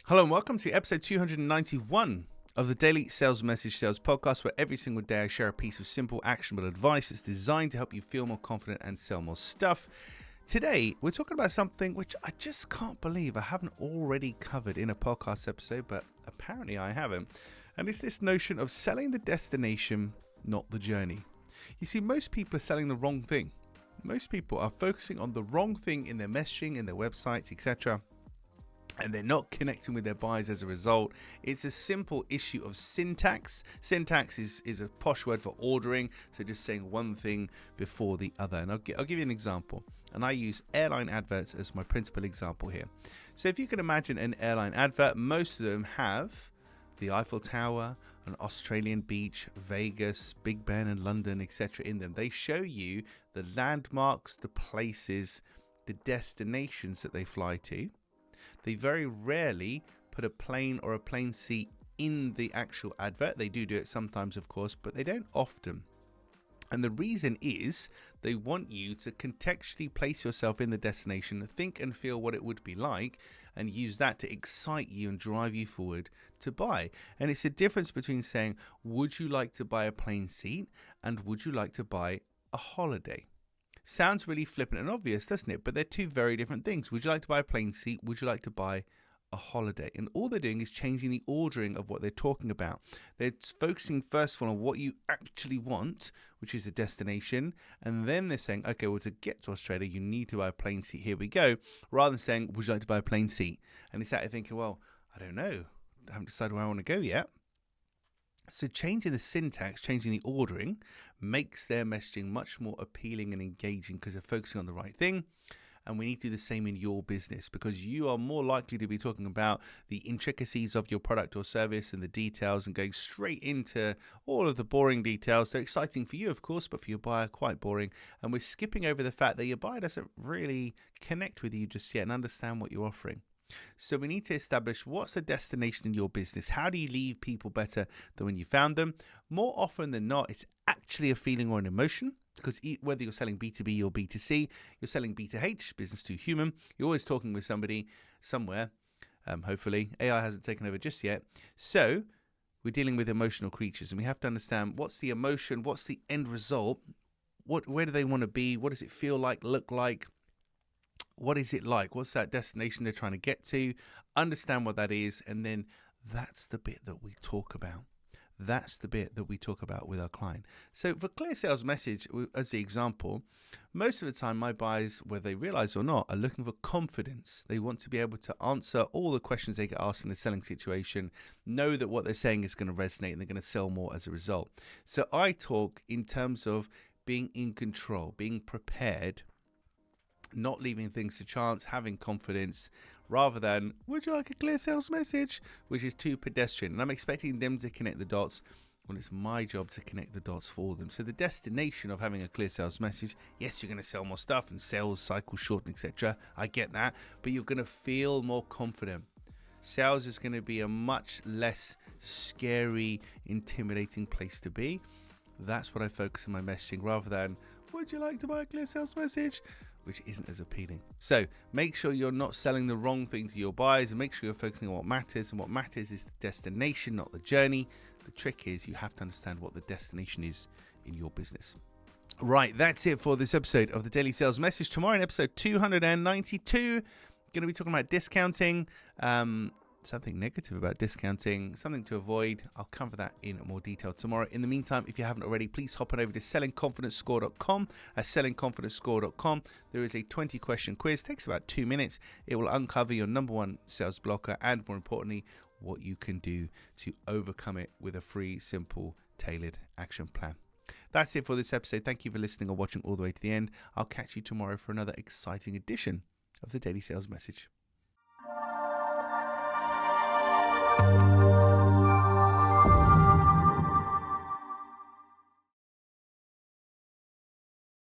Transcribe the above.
Hello and welcome to episode 291 of the Daily Sales Message Sales Podcast, where every single day I share a piece of simple, actionable advice that's designed to help you feel more confident and sell more stuff. Today, we're talking about something which I just can't believe I haven't already covered in a podcast episode, but apparently I haven't. And it's this notion of selling the destination, not the journey. You see, most people are selling the wrong thing. Most people are focusing on the wrong thing in their messaging, in their websites, etc., and they're not connecting with their buyers as a result. It's a simple issue of syntax. Syntax is a posh word for ordering, so just saying one thing before the other. And I'll give you an example. And I use airline adverts as my principal example here. So if you can imagine an airline advert, most of them have the Eiffel Tower, an Australian beach, Vegas, Big Ben and London, etc. in them. They show you the landmarks, the places, the destinations that they fly to. They very rarely put a plane or a plane seat in the actual advert. They do it sometimes, of course, but they don't often. And the reason is they want you to contextually place yourself in the destination, think and feel what it would be like, and use that to excite you and drive you forward to buy. And it's a difference between saying, would you like to buy a plane seat and would you like to buy a holiday? Sounds really flippant and obvious, doesn't it? But they're two very different things. Would you like to buy a plane seat? Would you like to buy a holiday? And all they're doing is changing the ordering of what they're talking about. They're focusing first of all on what you actually want, which is a destination. And then they're saying, okay, well, to get to Australia, you need to buy a plane seat. Here we go. Rather than saying, would you like to buy a plane seat? And it's out thinking, well, I don't know. I haven't decided where I want to go yet. So changing the syntax, changing the ordering makes their messaging much more appealing and engaging because they're focusing on the right thing. And we need to do the same in your business because you are more likely to be talking about the intricacies of your product or service and the details and going straight into all of the boring details. They're exciting for you, of course, but for your buyer, quite boring. And we're skipping over the fact that your buyer doesn't really connect with you just yet and understand what you're offering. So we need to establish what's the destination in your business. How do you leave people better than when you found them? More often than not, it's actually a feeling or an emotion. Because whether you're selling B2B or B2C, you're selling B2H, business to human, you're always talking with somebody somewhere. Hopefully, AI hasn't taken over just yet. So we're dealing with emotional creatures, and we have to understand what's the emotion, what's the end result, where do they want to be, what does it feel like, look like, what is it like, what's that destination they're trying to get to, understand what that is, and then that's the bit that we talk about. That's the bit that we talk about with our client. So for clear sales message, as the example, most of the time my buyers, whether they realize or not, are looking for confidence. They want to be able to answer all the questions they get asked in the selling situation, know that what they're saying is going to resonate and they're going to sell more as a result. So I talk in terms of being in control, being prepared, not leaving things to chance, having confidence, rather than, would you like a clear sales message, which is too pedestrian. And I'm expecting them to connect the dots when it's my job to connect the dots for them. So the destination of having a clear sales message, yes, you're going to sell more stuff and sales cycle shorten, etc. I get that, but you're going to feel more confident. Sales is going to be a much less scary, intimidating place to be. That's what I focus on my messaging, rather than, would you like to buy a clear sales message? Which isn't as appealing. So make sure you're not selling the wrong thing to your buyers, and make sure you're focusing on what matters. And what matters is the destination, not the journey. The trick is you have to understand what the destination is in your business. Right, that's it for this episode of the Daily Sales Message. Tomorrow in episode 292, going to be talking about discounting, something negative about discounting, something to avoid. I'll cover that in more detail tomorrow. In the meantime, if you haven't already, please hop on over to sellingconfidencescore.com. At sellingconfidencescore.com, there is a 20-question quiz. It takes about 2 minutes. It will uncover your number one sales blocker and, more importantly, what you can do to overcome it with a free, simple, tailored action plan. That's it for this episode. Thank you for listening or watching all the way to the end. I'll catch you tomorrow for another exciting edition of the Daily Sales Message.